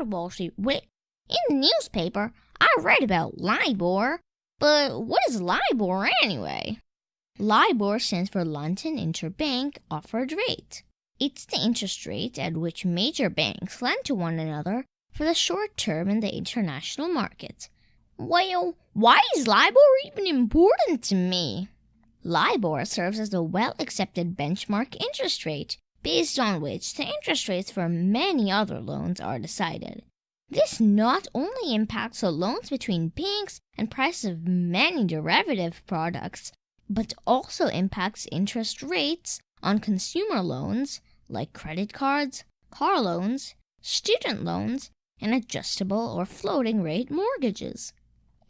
about Wall Street. Wait, in the newspaper, I read about LIBOR. But what is LIBOR anyway? LIBOR stands for London Interbank Offered Rate. It's the interest rate at which major banks lend to one another for the short term in the international market. Well, why is LIBOR even important to me? LIBOR serves as a well-accepted benchmark interest rate, based on which the interest rates for many other loans are decided. This not only impacts the loans between banks and prices of many derivative products, but also impacts interest rates on consumer loans like credit cards, car loans, student loans, and adjustable or floating rate mortgages.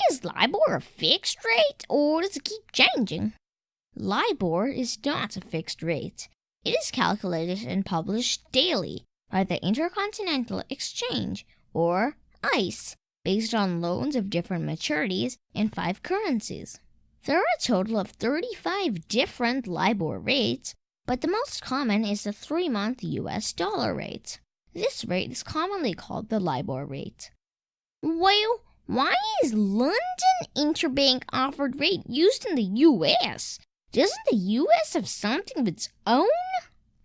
Is LIBOR a fixed rate, or does it keep changing? LIBOR is not a fixed rate. It is calculated and published daily by the Intercontinental Exchange, or ICE, based on loans of different maturities in 5 currencies. There are a total of 35 different LIBOR rates, but the most common is the 3-month US dollar rate. This rate is commonly called the LIBOR rate. Well, why is London Interbank Offered Rate used in the US? Doesn't the US have something of its own?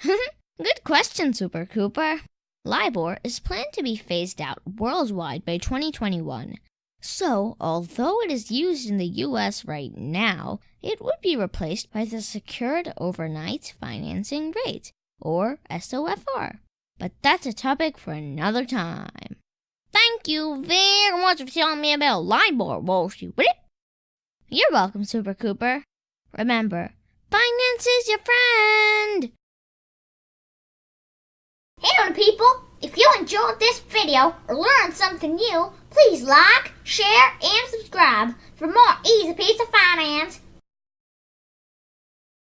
Good question, Super Cooper. LIBOR is planned to be phased out worldwide by 2021. So, although it is used in the US right now, it would be replaced by the Secured Overnight Financing Rate, or SOFR. But that's a topic for another time. Thank you very much for telling me about LIBOR, Wall Street. You're welcome, Super Cooper. Remember, finance is your friend! Hey people, if you enjoyed this video or learned something new, please like, share, and subscribe for more Easy Pizza Finance.